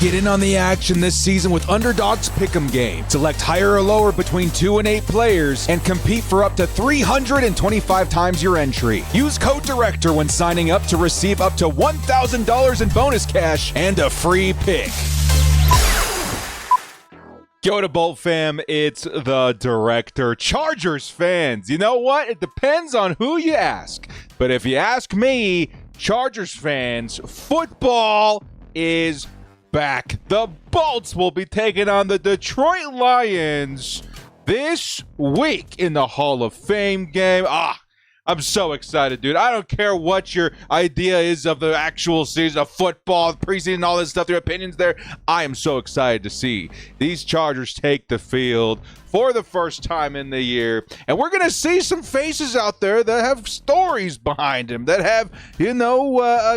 Get in on the action this season with Underdog's Pick'em game. Select higher or lower between 2 and 8 players and compete for up to 325 times your entry. Use code DIRECTOR when signing up to receive up to $1,000 in bonus cash and a free pick. Yo to Bolt fam, it's the Director. Chargers fans, you know what? It depends on who you ask. But if you ask me, Chargers fans, football is back. The Bolts will be taking on the Detroit Lions this week in the Hall of Fame game. I'm so excited, dude. I don't care what your idea is of the actual season of football, preseason, all this stuff, your opinions there. I am so excited to see these Chargers take the field for the first time in the year. And we're going to see some faces out there that have stories behind them, that have,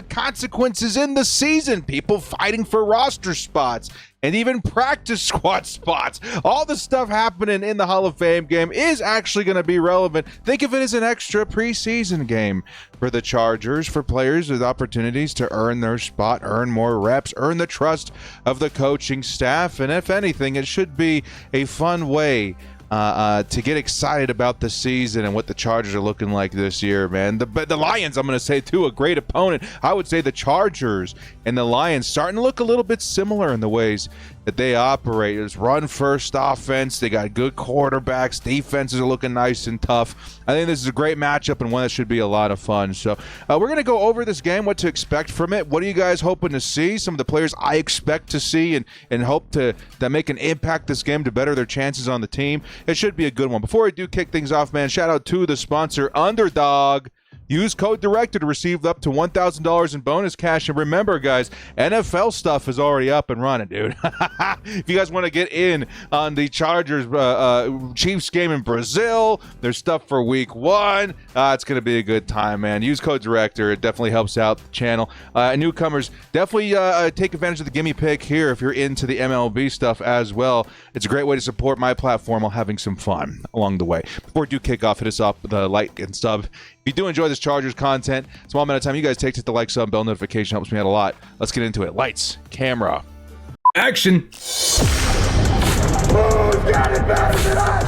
consequences in the season. People fighting for roster spots and even practice squad spots. All the stuff happening in the Hall of Fame game is actually going to be relevant. Think of it as an extra preseason game for the Chargers, for players with opportunities to earn their spot, earn more reps, earn the trust of the coaching staff. And if anything, it should be a fun way to get excited about the season and what the Chargers are looking like this year, man. The Lions, I'm going to say, too, a great opponent. I would say the Chargers and the Lions starting to look a little bit similar in the ways that they operate. It's run-first offense. They got good quarterbacks. Defenses are looking nice and tough. I think this is a great matchup and one that should be a lot of fun. So we're going to go over this game, what to expect from it. What are you guys hoping to see? Some of the players I expect to see and hope to make an impact this game to better their chances on the team. It should be a good one. Before I do kick things off, man, shout out to the sponsor, Underdog. Use code DIRECTOR to receive up to $1,000 in bonus cash. And remember, guys, NFL stuff is already up and running, dude. If you guys want to get in on the Chargers Chiefs game in Brazil, there's stuff for week 1. It's going to be a good time, man. Use code DIRECTOR. It definitely helps out the channel. Newcomers, definitely take advantage of the gimme pick here if you're into the MLB stuff as well. It's a great way to support my platform while having some fun along the way. Before we do kick off, hit us up with a like and sub. If you do enjoy this Chargers content, small amount of time you guys take to hit the like, sub, bell notification helps me out a lot. Let's get into it. Lights, camera, action. Who's got it better than us?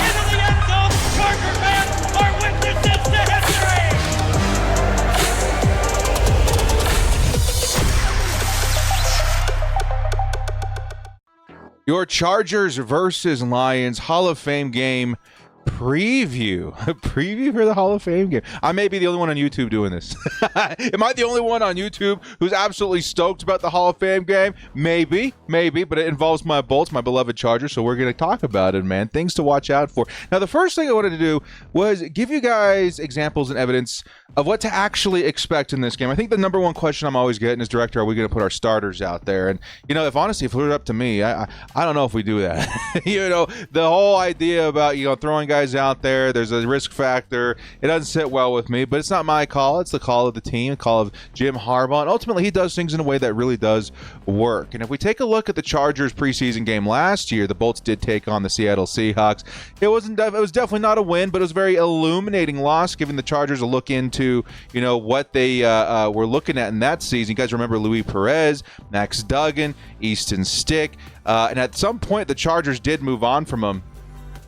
Into the end zone, Charger fans are witnesses to history. Your Chargers versus Lions Hall of Fame game preview. A preview for the Hall of Fame game. I may be the only one on YouTube doing this. Am I the only one on YouTube who's absolutely stoked about the Hall of Fame game? Maybe, but it involves my Bolts, my beloved Chargers, so we're going to talk about it, man. Things to watch out for. Now, the first thing I wanted to do was give you guys examples and evidence of what to actually expect in this game. I think the number one question I'm always getting is, Director, are we going to put our starters out there? And, if honestly, if it were up to me, I don't know if we do that. The whole idea about, throwing guys out there, there's a risk factor. It doesn't sit well with me, but it's not my call. It's the call of the team, the call of Jim Harbaugh. And ultimately, he does things in a way that really does work. And if we take a look at the Chargers preseason game last year, the Bolts did take on the Seattle Seahawks. It was definitely not a win, but it was a very illuminating loss, giving the Chargers a look into what they were looking at in that season. You guys remember Luis Perez, Max Duggan, Easton Stick, and at some point the Chargers did move on from them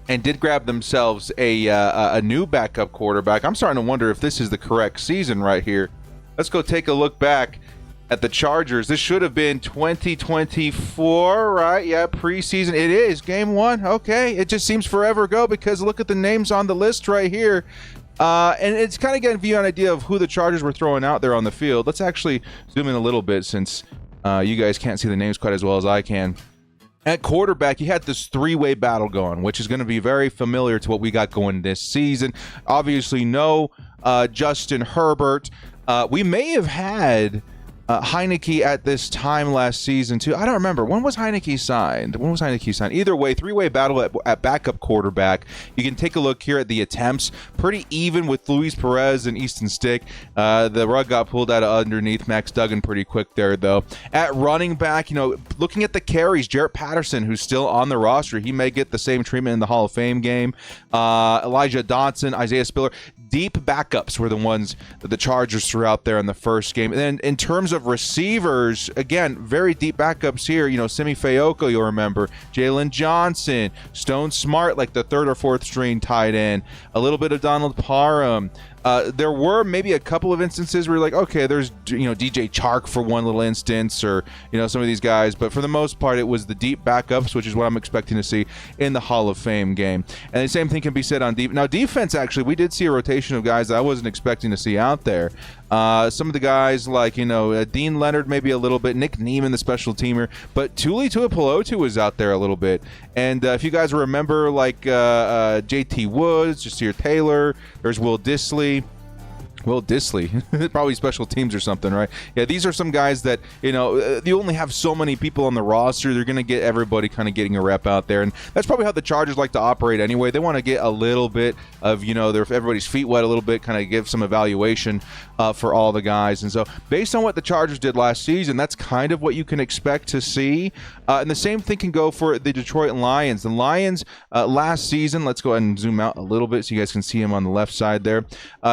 and did grab themselves a new backup quarterback. I'm starting to wonder if this is the correct season right here. Let's go take a look back at the Chargers. This should have been 2024, right? Yeah, preseason. It is game 1. Okay, it just seems forever ago because look at the names on the list right here. And it's kind of getting you an idea of who the Chargers were throwing out there on the field. Let's actually zoom in a little bit since you guys can't see the names quite as well as I can. At quarterback, you had this three-way battle going, which is going to be very familiar to what we got going this season. Obviously, no Justin Herbert. We may have had Heineke at this time last season too. I don't remember. When was Heineke signed? Either way, three-way battle at backup quarterback. You can take a look here at the attempts. Pretty even with Luis Perez and Easton Stick. The rug got pulled out of underneath Max Duggan pretty quick there, though. At running back, looking at the carries, Jarrett Patterson, who's still on the roster, he may get the same treatment in the Hall of Fame game. Elijah Dotson, Isaiah Spiller. deep backups were the ones that the Chargers threw out there in the first game. And then in terms of receivers, again, very deep backups here. Simi Fayoko, you'll remember. Jalen Johnson, Stone Smart, like the third or fourth string tight end. A little bit of Donald Parham. There were maybe a couple of instances where you're like, okay, there's DJ Chark for one little instance, or some of these guys, but for the most part, it was the deep backups, which is what I'm expecting to see in the Hall of Fame game. And the same thing can be said on defense. Actually, we did see a rotation of guys that I wasn't expecting to see out there. Some of the guys like Dean Leonard, maybe a little bit, Nick Neiman, the special teamer, but Tuli Tuipulotu was out there a little bit. And if you guys remember, like JT Woods, Jasir Taylor, there's Will Dissly, probably special teams or something, right? Yeah, these are some guys that, you only have so many people on the roster. They're going to get everybody kind of getting a rep out there. And that's probably how the Chargers like to operate anyway. They want to get a little bit of, everybody's feet wet a little bit, kind of give some evaluation for all the guys. And so based on what the Chargers did last season, that's kind of what you can expect to see. And the same thing can go for the Detroit Lions. The Lions last season, let's go ahead and zoom out a little bit so you guys can see them on the left side there.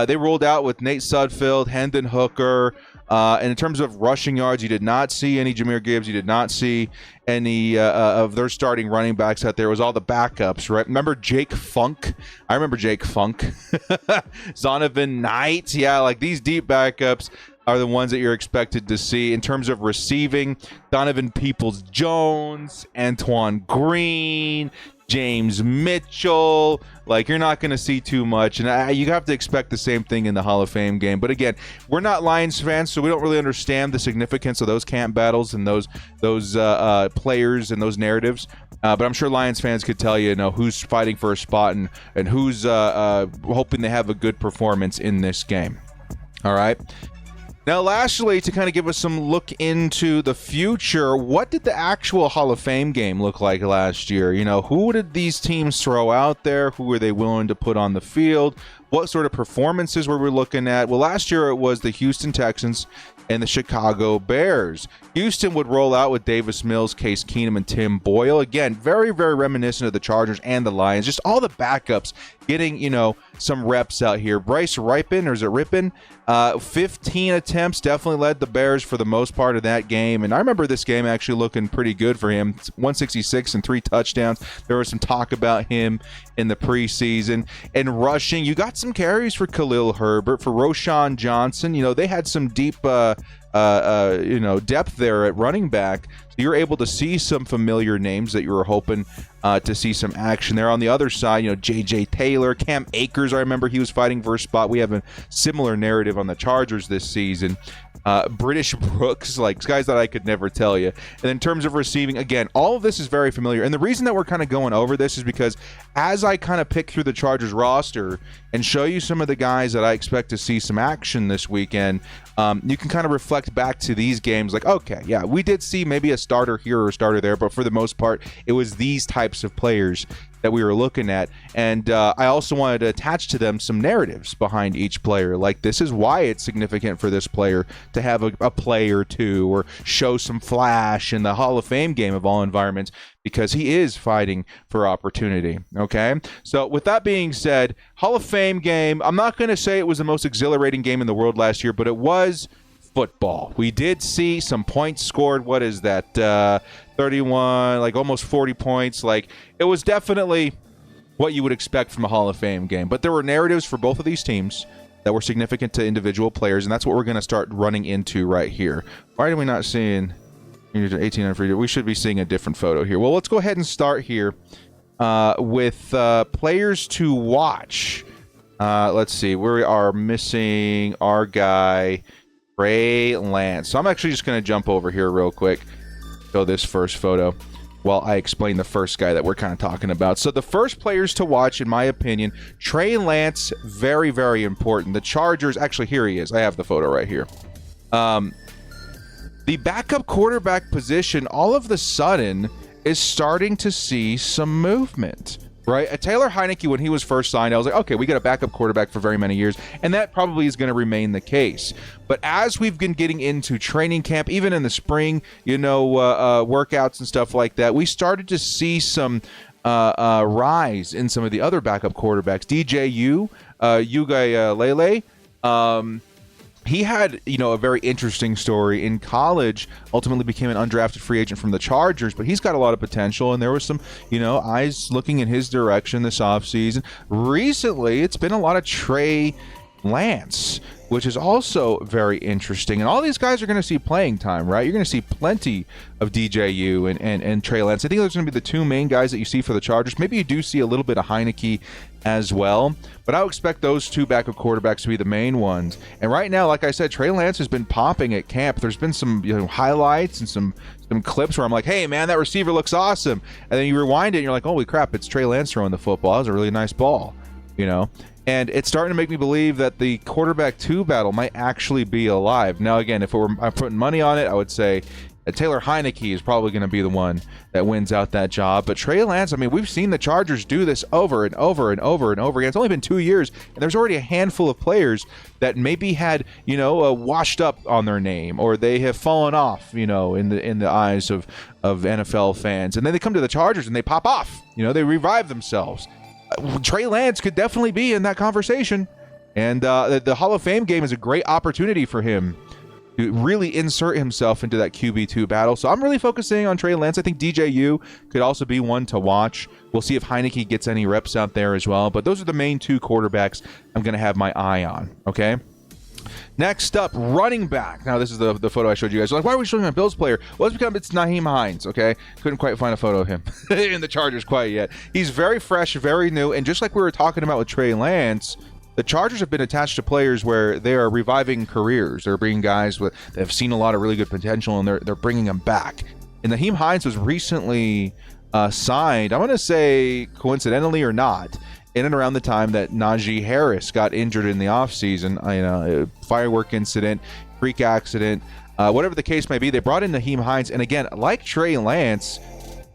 They rolled out with Nate Sudfeld, Hendon Hooker. And in terms of rushing yards, you did not see any Jahmyr Gibbs. You did not see any of their starting running backs out there. It was all the backups, right? Remember Jake Funk? I remember Jake Funk. Zonovan Knight. Yeah, like these deep backups are the ones that you're expected to see. In terms of receiving, Donovan Peoples-Jones, Antoine Green, James Mitchell. Like, you're not going to see too much, and you have to expect the same thing in the Hall of Fame game. But again, we're not Lions fans, so we don't really understand the significance of those camp battles and those players and those narratives. But I'm sure Lions fans could tell you, who's fighting for a spot and who's hoping they have a good performance in this game. All right. Now, lastly, to kind of give us some look into the future, what did the actual Hall of Fame game look like last year? Who did these teams throw out there? Who were they willing to put on the field? What sort of performances were we looking at? Well, last year it was the Houston Texans and the Chicago Bears. Houston would roll out with Davis Mills, Case Keenum, and Tim Boyle. Again, very, very reminiscent of the Chargers and the Lions. Just all the backups getting, some reps out here. Bryce Ripon, or is it Ripon? 15 attempts, definitely led the Bears for the most part of that game. And I remember this game actually looking pretty good for him. 166 and 3 touchdowns. There was some talk about him in the preseason. And rushing, you got some carries for Khalil Herbert, for Roschon Johnson. They had some deep depth there at running back. So you're able to see some familiar names that you were hoping to see some action there. On the other side, J.J. Taylor, Cam Akers, I remember he was fighting for a spot. We have a similar narrative on the Chargers this season. British Brooks, like guys that I could never tell you. And in terms of receiving, again, all of this is very familiar. And the reason that we're kind of going over this is because as I kind of pick through the Chargers roster and show you some of the guys that I expect to see some action this weekend, you can kind of reflect back to these games like, okay, yeah, we did see maybe a starter here or a starter there, but for the most part, it was these types of players that we were looking at. And I also wanted to attach to them some narratives behind each player. Like, this is why it's significant for this player to have a play or two, or show some flash in the Hall of Fame game of all environments, because he is fighting for opportunity. Okay? So with that being said, Hall of Fame game, I'm not going to say it was the most exhilarating game in the world last year, but it was football. We did see some points scored. What is that? 31, like almost 40 points. Like, it was definitely what you would expect from a Hall of Fame game. But there were narratives for both of these teams that were significant to individual players, and that's what we're going to start running into right here. Why are we not seeing 18 on free? We should be seeing a different photo here. Well, let's go ahead and start here with players to watch. Let's see. We are missing our guy, Trey Lance. So I'm actually just going to jump over here real quick, show this first photo while I explain the first guy that we're kind of talking about. So the first players to watch, in my opinion, Trey Lance, very, very important. The Chargers, actually, here he is. I have the photo right here. The backup quarterback position, all of the sudden, is starting to see some movement. Right? Taylor Heineke, when he was first signed, I was like, okay, we got a backup quarterback for very many years, and that probably is going to remain the case. But as we've been getting into training camp, even in the spring, workouts and stuff like that, we started to see some rise in some of the other backup quarterbacks. DJU, Ugalele. He had, a very interesting story in college, ultimately became an undrafted free agent from the Chargers, but he's got a lot of potential, and there was some, eyes looking in his direction this offseason. Recently, it's been a lot of Trey Lance, which is also very interesting. And all these guys are going to see playing time, right? You're going to see plenty of DJU and Trey Lance. I think those are going to be the two main guys that you see for the Chargers. Maybe you do see a little bit of Heineke as well, but I would expect those two backup quarterbacks to be the main ones. And right now, like I said, Trey Lance has been popping at camp. There's been some highlights and some clips where I'm like, hey, man, that receiver looks awesome. And then you rewind it and you're like, holy crap, it's Trey Lance throwing the football. That was a really nice ball, And it's starting to make me believe that the quarterback 2 battle might actually be alive. Now, again, if I'm putting money on it, I would say Taylor Heineke is probably going to be the one that wins out that job. But Trey Lance, we've seen the Chargers do this over and over and over and over again. It's only been 2 years, and there's already a handful of players that maybe had, washed up on their name, or they have fallen off, in the eyes of NFL fans. And then they come to the Chargers and they pop off. They revive themselves. Trey Lance could definitely be in that conversation, and the Hall of Fame game is a great opportunity for him to really insert himself into that QB2 battle. So I'm really focusing on Trey Lance. I think DJU could also be one to watch. We'll see if Heineke gets any reps out there as well, but those are the main 2 quarterbacks I'm going to have my eye on, okay? Next up, running back. Now, this is the photo I showed you guys. Like, why are we showing a Bills player? Well, it's Nyheim Hines, okay? Couldn't quite find a photo of him in the Chargers quite yet. He's very fresh, very new, and just like we were talking about with Trey Lance, the Chargers have been attached to players where they are reviving careers. They're bringing guys that have seen a lot of really good potential, and they're bringing them back. And Nyheim Hines was recently signed, I'm going to say coincidentally or not, in and around the time that Najee Harris got injured in the offseason, a firework incident, freak accident, whatever the case may be, they brought in Nyheim Hines. And again, like Trey Lance,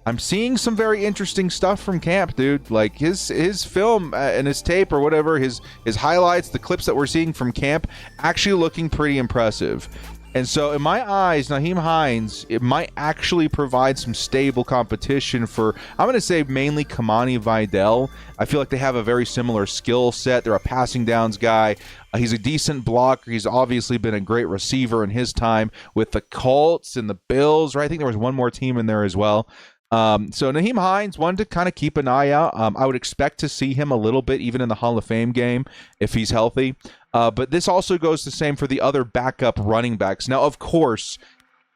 I'm seeing some very interesting stuff from camp, dude. Like his film and his tape or whatever, his highlights, the clips that we're seeing from camp, actually looking pretty impressive. And so in my eyes, Nyheim Hines, it might actually provide some stable competition for, I'm going to say mainly Kamani Vidal. I feel like they have a very similar skill set. They're a passing downs guy. He's a decent blocker. He's obviously been a great receiver in his time with the Colts and the Bills, right? I think there was one more team in there as well. So Nyheim Hines, one to kind of keep an eye out. I would expect to see him a little bit even in the Hall of Fame game if he's healthy. But this also goes the same for the other backup running backs. Now, of course,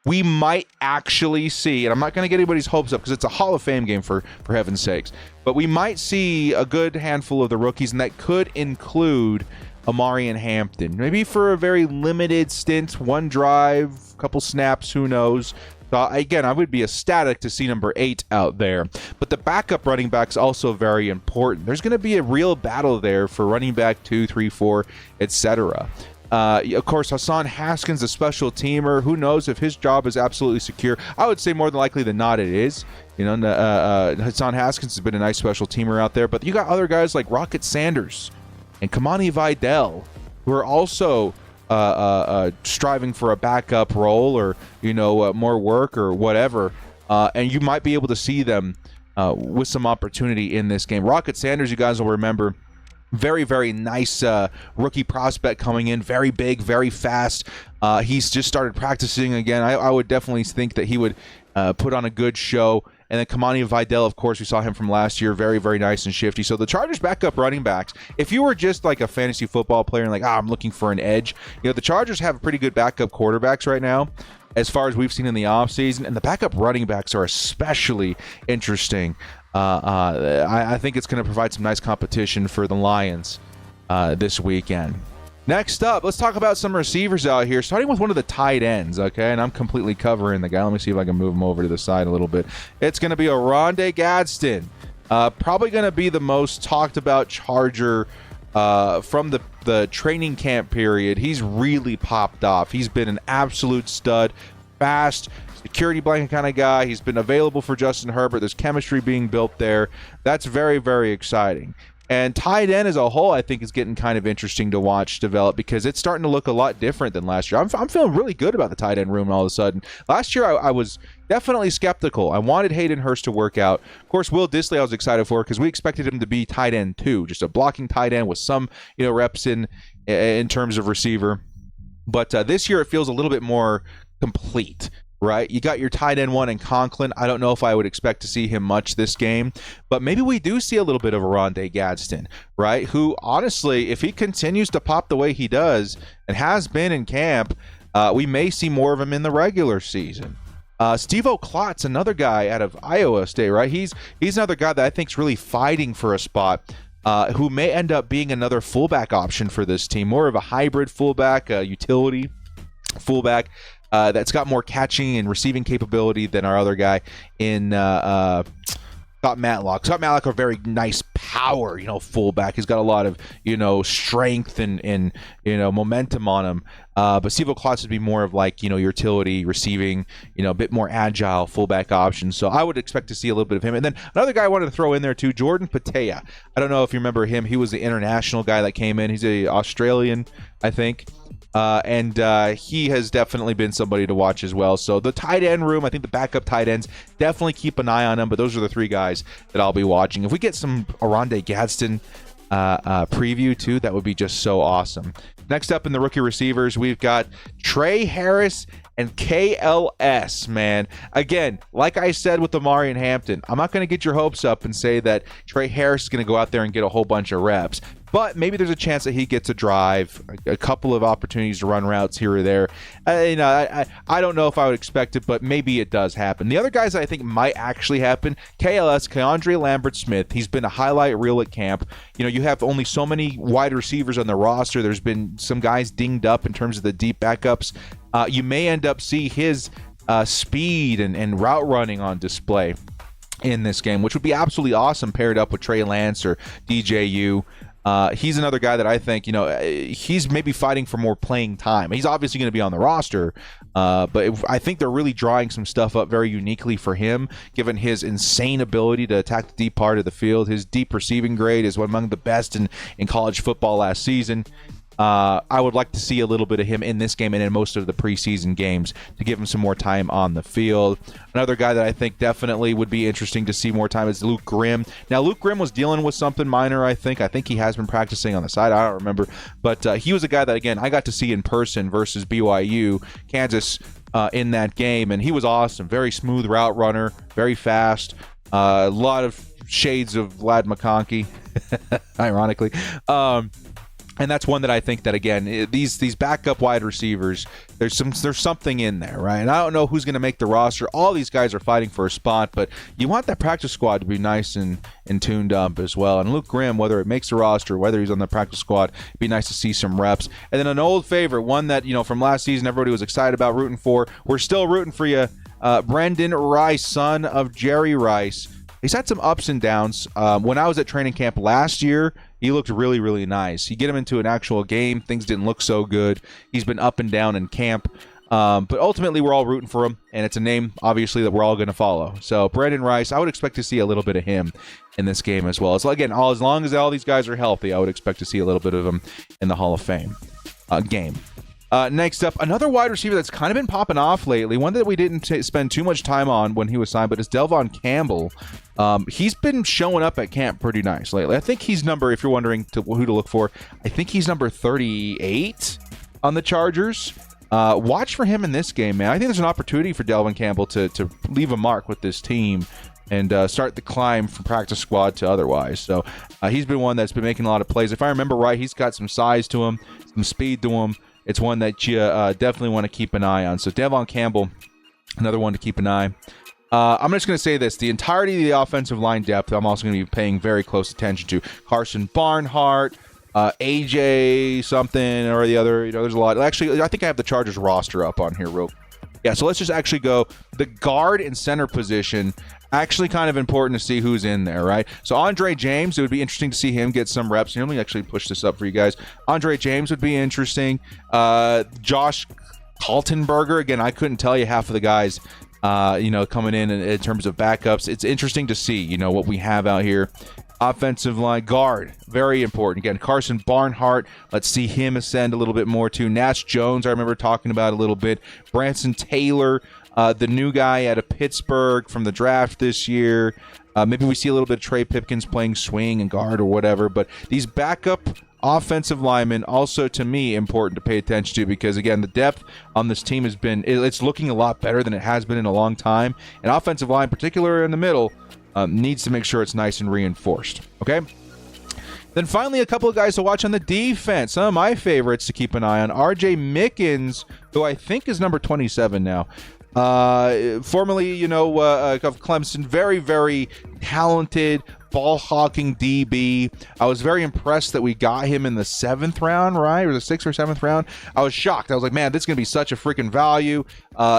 we might actually see, and I'm not going to get anybody's hopes up because it's a Hall of Fame game for heaven's sakes, but we might see a good handful of the rookies, and that could include Omarion Hampton. Maybe for a very limited stint, one drive, couple snaps, who knows. So again, I would be ecstatic to see number 8 out there. But the backup running back's also very important. There's going to be a real battle there for running back 2, 3, 4, etc. Of course, Hassan Haskins, a special teamer. Who knows if his job is absolutely secure? I would say more than likely than not it is. Hassan Haskins has been a nice special teamer out there. But you got other guys like Rocket Sanders and Kamani Vidal who are also striving for a backup role or, more work or whatever. And you might be able to see them with some opportunity in this game. Rocket Sanders, you guys will remember, very, very nice rookie prospect coming in. Very big, very fast. He's just started practicing again. I would definitely think that he would put on a good show. And then Kamani Vidal, of course, we saw him from last year. Very, very nice and shifty. So the Chargers backup running backs, if you were just like a fantasy football player and like, I'm looking for an edge, the Chargers have pretty good backup quarterbacks right now as far as we've seen in the offseason. And the backup running backs are especially interesting. I think it's going to provide some nice competition for the Lions this weekend. Next up, let's talk about some receivers out here, starting with one of the tight ends, okay? And I'm completely covering the guy. Let me see if I can move him over to the side a little bit. It's going to be Oronde Gadsden. Probably going to be the most talked about Charger from the training camp period. He's really popped off. He's been an absolute stud, fast, security blanket kind of guy. He's been available for Justin Herbert. There's chemistry being built there. That's very, very exciting. And tight end as a whole, I think, is getting kind of interesting to watch develop because it's starting to look a lot different than last year. I'm feeling really good about the tight end room all of a sudden. Last year, I was definitely skeptical. I wanted Hayden Hurst to work out. Of course, Will Dissly I was excited for because we expected him to be tight end too, just a blocking tight end with some reps in terms of receiver. But this year, it feels a little bit more complete. Right, you got your tight end one in Conklin. I don't know if I would expect to see him much this game, but maybe we do see a little bit of Oronde Gadsden, right? Who, honestly, if he continues to pop the way he does and has been in camp, we may see more of him in the regular season. Steve-O Klotz, another guy out of Iowa State, right? He's another guy that I think is really fighting for a spot. Who may end up being another fullback option for this team, more of a hybrid fullback, utility fullback. That's got more catching and receiving capability than our other guy in Scott Matlock. Scott Matlock, a very nice power, fullback. He's got a lot of, strength and momentum on him. But Steve-O Klotz would be more of like, utility, receiving, a bit more agile fullback option. So I would expect to see a little bit of him. And then another guy I wanted to throw in there too, Jordan Patea. I don't know if you remember him. He was the international guy that came in. He's a Australian, I think. And he has definitely been somebody to watch as well. So the tight end room, I think the backup tight ends, definitely keep an eye on them. But those are the three guys that I'll be watching. If we get some Oronde Gadsden preview too, that would be just so awesome. Next up in the rookie receivers, we've got Trey Harris and KLS, man. Again, like I said with Omarion Hampton, I'm not going to get your hopes up and say that Trey Harris is going to go out there and get a whole bunch of reps. But maybe there's a chance that he gets a drive, a couple of opportunities to run routes here or there. I don't know if I would expect it, but maybe it does happen. The other guys that I think might actually happen, KLS, Keandre Lambert-Smith. He's been a highlight reel at camp. You have only so many wide receivers on the roster. There's been some guys dinged up in terms of the deep backups. You may end up see his speed and route running on display in this game, which would be absolutely awesome paired up with Trey Lance or DJU. He's another guy that I think, he's maybe fighting for more playing time. He's obviously going to be on the roster, but I think they're really drawing some stuff up very uniquely for him, given his insane ability to attack the deep part of the field. His deep receiving grade is one among the best in college football last season. I would like to see a little bit of him in this game and in most of the preseason games to give him some more time on the field. Another guy that I think definitely would be interesting to see more time is Luke Grimm. Now, Luke Grimm was dealing with something minor, I think. I think he has been practicing on the side. I don't remember. But he was a guy that, again, I got to see in person versus BYU, Kansas, in that game. And he was awesome. Very smooth route runner, very fast. A lot of shades of Vlad McConkey, ironically. And that's one that I think that, again, these backup wide receivers, there's something in there, right? And I don't know who's going to make the roster. All these guys are fighting for a spot, but you want that practice squad to be nice and tuned up as well. And Luke Grimm, whether it makes the roster, whether he's on the practice squad, it'd be nice to see some reps. And then an old favorite, one that, from last season, everybody was excited about rooting for. We're still rooting for you. Brendan Rice, son of Jerry Rice. He's had some ups and downs. When I was at training camp last year, he looked really, really nice. You get him into an actual game, things didn't look so good. He's been up and down in camp. But ultimately, we're all rooting for him, and it's a name, obviously, that we're all going to follow. So, Brendan Rice, I would expect to see a little bit of him in this game as well. So, again, as long as all these guys are healthy, I would expect to see a little bit of him in the Hall of Fame game. Next up, another wide receiver that's kind of been popping off lately, one that we didn't spend too much time on when he was signed, but it's Delvon Campbell. He's been showing up at camp pretty nice lately. I think he's if you're wondering who to look for, I think he's number 38 on the Chargers. Watch for him in this game, man. I think there's an opportunity for Delvon Campbell to leave a mark with this team and start the climb from practice squad to otherwise. So he's been one that's been making a lot of plays. If I remember right, he's got some size to him, some speed to him. It's one that you definitely want to keep an eye on. So Delvon Campbell, another one to keep an eye. I'm just going to say this. The entirety of the offensive line depth, I'm also going to be paying very close attention to. Carson Barnhart, AJ something or the other. There's a lot. Actually, I think I have the Chargers roster up on here real. Yeah, so let's just actually go. The guard and center position, actually kind of important to see who's in there, right? So Andre James, it would be interesting to see him get some reps. Let me actually push this up for you guys. Andre James would be interesting. Josh Kaltenberger, again, I couldn't tell you half of the guys coming in terms of backups. It's interesting to see, what we have out here. Offensive line guard, very important. Again, Carson Barnhart, let's see him ascend a little bit more too. Nash Jones, I remember talking about a little bit. Branson Taylor, the new guy out of Pittsburgh from the draft this year. Maybe we see a little bit of Trey Pipkins playing swing and guard or whatever. But these backup offensive linemen also, to me, important to pay attention to because, again, the depth on this team it's looking a lot better than it has been in a long time. And offensive line, particularly in the middle, needs to make sure it's nice and reinforced. Okay? Then finally, a couple of guys to watch on the defense. Some of my favorites to keep an eye on. R.J. Mickens, who I think is number 27 now. Formerly, of Clemson. Very, very talented ball-hawking DB. I was very impressed that we got him in the 7th round, right? Or the 6th or 7th round. I was shocked. I was like, man, this is going to be such a freaking value.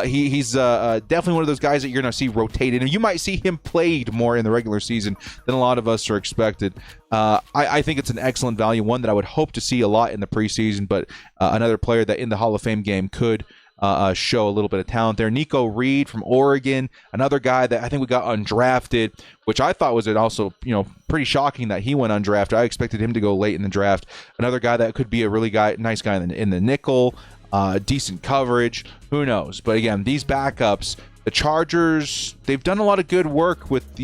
He's definitely one of those guys that you're going to see rotated. And you might see him played more in the regular season than a lot of us are expected. I think it's an excellent value, one that I would hope to see a lot in the preseason, but another player that in the Hall of Fame game could show a little bit of talent there. Nico Reed from Oregon, another guy that I think we got undrafted, which I thought was also, pretty shocking that he went undrafted. I expected him to go late in the draft. Another guy that could be a really nice guy in the nickel, decent coverage. Who knows? But again, these backups, the Chargers, they've done a lot of good work with,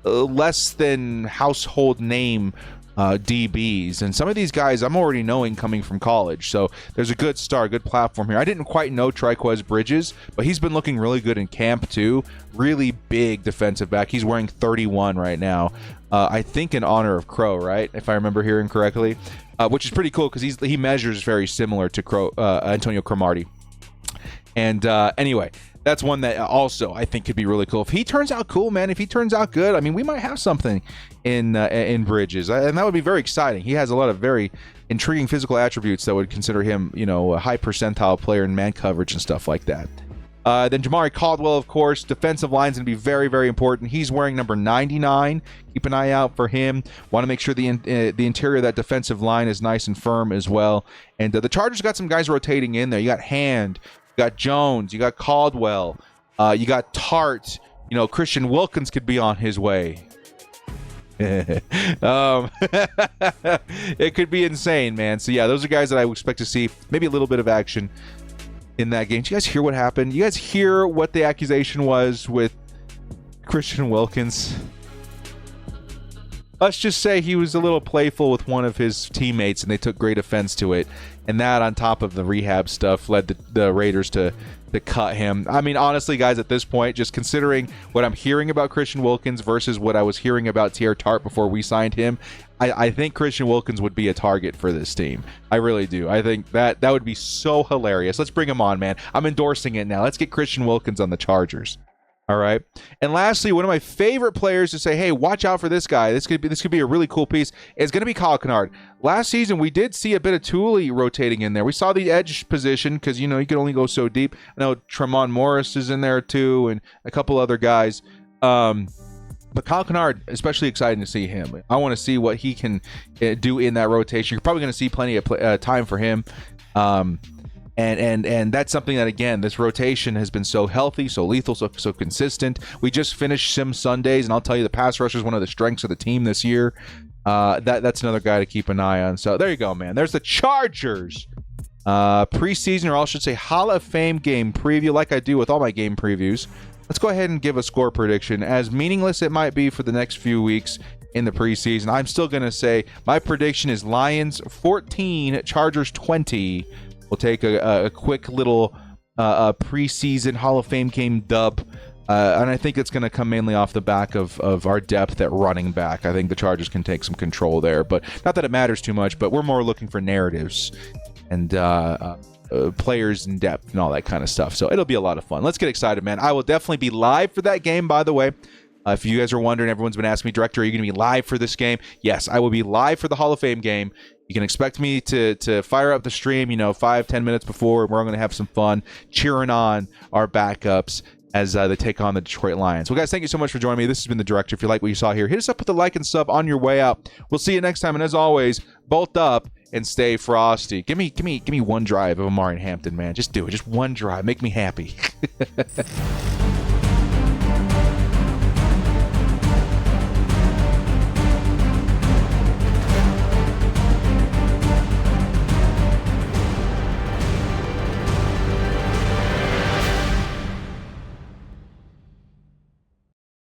less than household name DBs, and some of these guys I'm already knowing coming from college, so there's a good start, good platform here. I didn't quite know Triquez Bridges, but he's been looking really good in camp too. Really big defensive back. He's wearing 31 right now, I think in honor of Crow, right, if I remember hearing correctly, which is pretty cool because he measures very similar to Antonio Cromartie. And anyway, that's one that also I think could be really cool. If he turns out cool, man, if he turns out good, I mean, we might have something in Bridges, and that would be very exciting. He has a lot of very intriguing physical attributes that would consider him, a high percentile player in man coverage and stuff like that. Then Jamari Caldwell, of course, defensive line's going to be very, very important. He's wearing number 99. Keep an eye out for him. Want to make sure the interior of that defensive line is nice and firm as well. And the Chargers got some guys rotating in there. You got Hand. You got Jones, you got Caldwell, you got Tart, Christian Wilkins could be on his way. It could be insane, man. So yeah, those are guys that I would expect to see maybe a little bit of action in that game. Did you guys hear what happened? You guys hear what the accusation was with Christian Wilkins? Let's just say he was a little playful with one of his teammates and they took great offense to it. And that, on top of the rehab stuff, led the Raiders to cut him. I mean, honestly, guys, at this point, just considering what I'm hearing about Christian Wilkins versus what I was hearing about Teair Tart before we signed him, I think Christian Wilkins would be a target for this team. I really do. I think that would be so hilarious. Let's bring him on, man. I'm endorsing it now. Let's get Christian Wilkins on the Chargers. All right. And lastly, one of my favorite players to say, hey, watch out for this guy. This could be a really cool piece. It's going to be Kyle Kennard. Last season, we did see a bit of Thule rotating in there. We saw the edge position because, you could only go so deep. I know Tremont Morris is in there too and a couple other guys. But Kyle Kennard, especially exciting to see him. I want to see what he can do in that rotation. You're probably going to see plenty of time for him. And that's something that, again, this rotation has been so healthy, so lethal, so consistent. We just finished Sim Sundays, and I'll tell you, the pass rush is one of the strengths of the team this year. That's another guy to keep an eye on. So there you go, man. There's the Chargers preseason, or I should say Hall of Fame game preview, like I do with all my game previews. Let's go ahead and give a score prediction. As meaningless it might be for the next few weeks in the preseason, I'm still going to say my prediction is Lions 14, Chargers 20. We'll take a quick little preseason Hall of Fame game dub, and I think it's going to come mainly off the back of our depth at running back. I think the Chargers can take some control there, but not that it matters too much, but we're more looking for narratives and players in depth and all that kind of stuff. So it'll be a lot of fun. Let's get excited, man. I will definitely be live for that game, by the way. If you guys are wondering, everyone's been asking me, Director, are you going to be live for this game? Yes, I will be live for the Hall of Fame game. You can expect me to fire up the stream, 5-10 minutes before. We're going to have some fun cheering on our backups as they take on the Detroit Lions. Well, guys, thank you so much for joining me. This has been the Director. If you like what you saw here, hit us up with a like and sub on your way out. We'll see you next time. And as always, bolt up and stay frosty. Give me one drive of Omarion Hampton, man. Just do it. Just one drive. Make me happy.